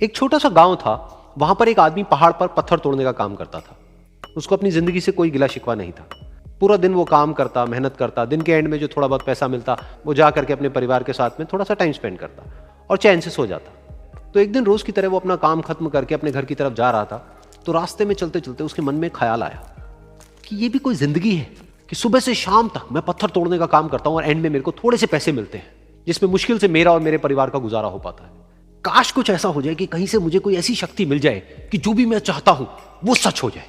एक छोटा सा गांव था, वहां पर एक आदमी पहाड़ पर पत्थर तोड़ने का काम करता था। उसको अपनी जिंदगी से कोई गिला शिकवा नहीं था। पूरा दिन वो काम करता, मेहनत करता, दिन के एंड में जो थोड़ा बहुत पैसा मिलता वो जा करके अपने परिवार के साथ में थोड़ा सा टाइम स्पेंड करता और चैन से सो जाता। तो एक दिन रोज की तरह वो अपना काम खत्म करके अपने घर की तरफ जा रहा था, तो रास्ते में चलते चलते उसके मन में ख्याल आया कि ये भी कोई जिंदगी है कि सुबह से शाम तक मैं पत्थर तोड़ने का काम करता हूं और एंड में मेरे को थोड़े से पैसे मिलते हैं, जिसमें मुश्किल से मेरा और मेरे परिवार का गुजारा हो पाता है। काश कुछ ऐसा हो जाए कि कहीं से मुझे कोई ऐसी शक्ति मिल जाए कि जो भी मैं चाहता हूं वो सच हो जाए।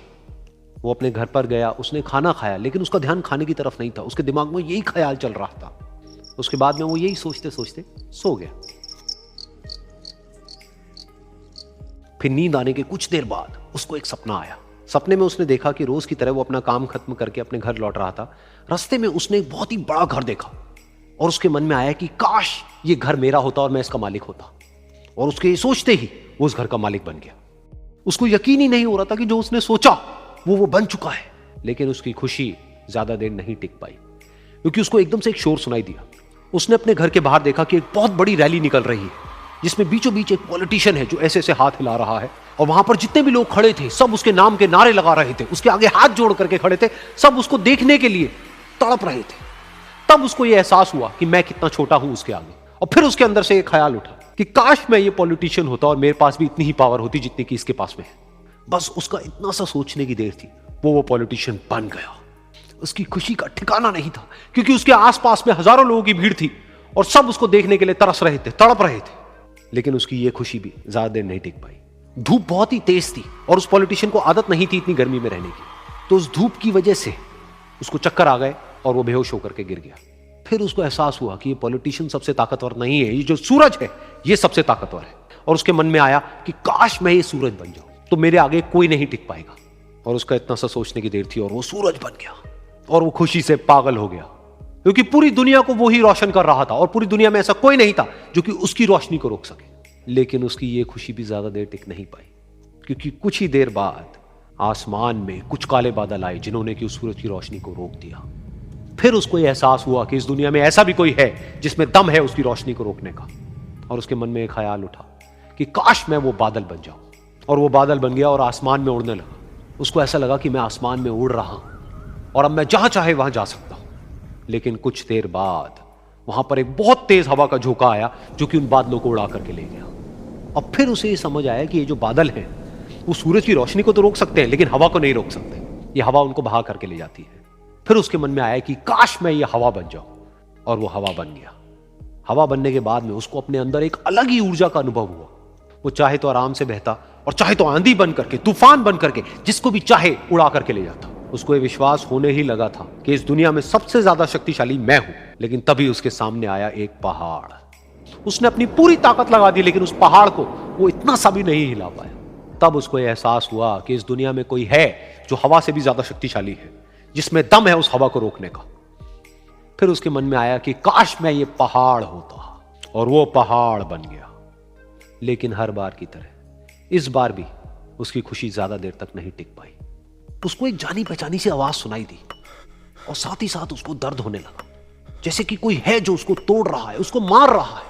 वो अपने घर पर गया, उसने खाना खाया, लेकिन उसका ध्यान खाने की तरफ नहीं था। उसके दिमाग में यही ख्याल चल रहा था। उसके बाद में वो यही सोचते सोचते सो गया। फिर नींद आने के कुछ देर बाद उसको एक सपना आया। सपने में उसने देखा कि रोज की तरह वो अपना काम खत्म करके अपने घर लौट रहा था। रास्ते में उसने एक बहुत ही बड़ा घर देखा और उसके मन में आया कि काश ये घर मेरा होता और मैं इसका मालिक होता। और उसके ये सोचते ही वो उस घर का मालिक बन गया। उसको यकीन ही नहीं हो रहा था कि जो उसने सोचा वो बन चुका है। लेकिन उसकी खुशी ज्यादा देर नहीं टिक पाई, क्योंकि उसको एकदम से एक शोर सुनाई दिया। उसने अपने घर के बाहर देखा कि एक बहुत बड़ी रैली निकल रही है, जिसमें बीचों बीच एक पॉलिटिशियन है जो ऐसे ऐसे हाथ हिला रहा है। और वहां पर जितने भी लोग खड़े थे सब उसके नाम के नारे लगा रहे थे, उसके आगे हाथ जोड़ करके खड़े थे, सब उसको देखने के लिए तड़प रहे थे। तब उसको यह एहसास हुआ कि मैं कितना छोटा हूं उसके आगे। और फिर उसके अंदर से एक ख्याल उठा कि काश मैं ये पॉलिटिशियन होता और मेरे पास भी इतनी ही पावर होती जितनी कि इसके पास में है। बस उसका इतना सा सोचने की देर थी, वो पॉलिटिशियन बन गया। उसकी खुशी का ठिकाना नहीं था, क्योंकि उसके आसपास में हजारों लोगों की भीड़ थी और सब उसको देखने के लिए तरस रहे थे, तड़प रहे थे। लेकिन उसकी ये खुशी भी ज्यादा देर नहीं टिक पाई। धूप बहुत ही तेज थी और उस पॉलिटिशियन को आदत नहीं थी इतनी गर्मी में रहने की। तो उस धूप की वजह से उसको चक्कर आ गए और वो बेहोश होकर के गिर गया। फिर उसको एहसास हुआ कि ये पॉलिटिशियन सबसे ताकतवर नहीं है, ये जो सूरज है ये सबसे ताकतवर है। और उसके मन में आया कि काश मैं ये सूरज बन जाऊं तो मेरे आगे कोई नहीं टिक पाएगा। और उसका इतना सा सोचने की देर थी और वो सूरज बन गया। और वो खुशी से पागल हो गया, क्योंकि पूरी दुनिया को वो ही रोशन कर रहा था और पूरी दुनिया में ऐसा कोई नहीं था जो कि उसकी रोशनी को रोक सके। लेकिन उसकी ये खुशी भी ज्यादा देर टिक नहीं पाई, क्योंकि कुछ ही देर बाद आसमान में कुछ काले बादल आए जिन्होंने कि उस सूरज की रोशनी को रोक दिया। फिर उसको यह एहसास हुआ कि इस दुनिया में ऐसा भी कोई है जिसमें दम है उसकी रोशनी को रोकने का। और उसके मन में एक ख्याल उठा कि काश मैं वो बादल बन जाऊं। और वो बादल बन गया और आसमान में उड़ने लगा। उसको ऐसा लगा कि मैं आसमान में उड़ रहा हूं और अब मैं जहां चाहे वहां जा सकता हूं। लेकिन कुछ देर बाद वहां पर एक बहुत तेज हवा का झोंका आया जो कि उन बादलों को उड़ा करके ले गया। अब फिर उसे ये समझ आया कि ये जो बादल हैं वो सूरज की रोशनी को तो रोक सकते हैं, लेकिन हवा को नहीं रोक सकते। ये हवा उनको बहा करके ले जाती है। फिर उसके मन में आया कि काश मैं ये हवा बन जाऊं। और वो हवा बन गया। हवा बनने के बाद में उसको अपने अंदर एक अलग ही ऊर्जा का अनुभव हुआ। वो चाहे तो आराम से बहता और चाहे तो आंधी बन करके, तूफान बन करके, जिसको भी चाहे उड़ा करके ले जाता। उसको ये विश्वास होने ही लगा था कि इस दुनिया में सबसे ज्यादा शक्तिशाली मैं हूं। लेकिन तभी उसके सामने आया एक पहाड़। उसने अपनी पूरी ताकत लगा दी, लेकिन उस पहाड़ को वो इतना सा भी नहीं हिला पाया। तब उसको यह एहसास हुआ कि इस दुनिया में कोई है जो हवा से भी ज्यादा शक्तिशाली है, जिसमें दम है उस हवा को रोकने का। फिर उसके मन में आया कि काश मैं ये पहाड़ होता। और वो पहाड़ बन गया। लेकिन हर बार की तरह इस बार भी उसकी खुशी ज्यादा देर तक नहीं टिक पाई। उसको एक जानी पहचानी सी आवाज सुनाई दी और साथ ही साथ उसको दर्द होने लगा, जैसे कि कोई है जो उसको तोड़ रहा है, उसको मार रहा है।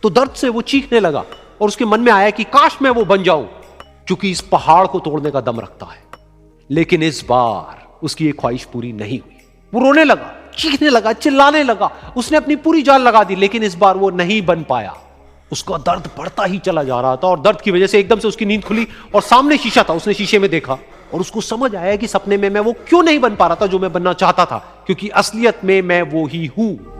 तो दर्द से वो चीखने लगा और उसके मन में आया कि काश मैं वो बन जाऊं क्योंकि इस पहाड़ को तोड़ने का दम रखता है। लेकिन इस बार उसकी ये ख्वाहिश पूरी नहीं हुई। वो रोने लगा, चीखने लगा, चिल्लाने लगा। उसने अपनी पूरी जान लगा दी, लेकिन इस बार वो नहीं बन पाया। उसका दर्द बढ़ता ही चला जा रहा था और दर्द की वजह से एकदम से उसकी नींद खुली और सामने शीशा था। उसने शीशे में देखा और उसको समझ आया कि सपने में मैं वो क्यों नहीं बन पा रहा था जो मैं बनना चाहता था, क्योंकि असलियत में मैं वो ही हूं।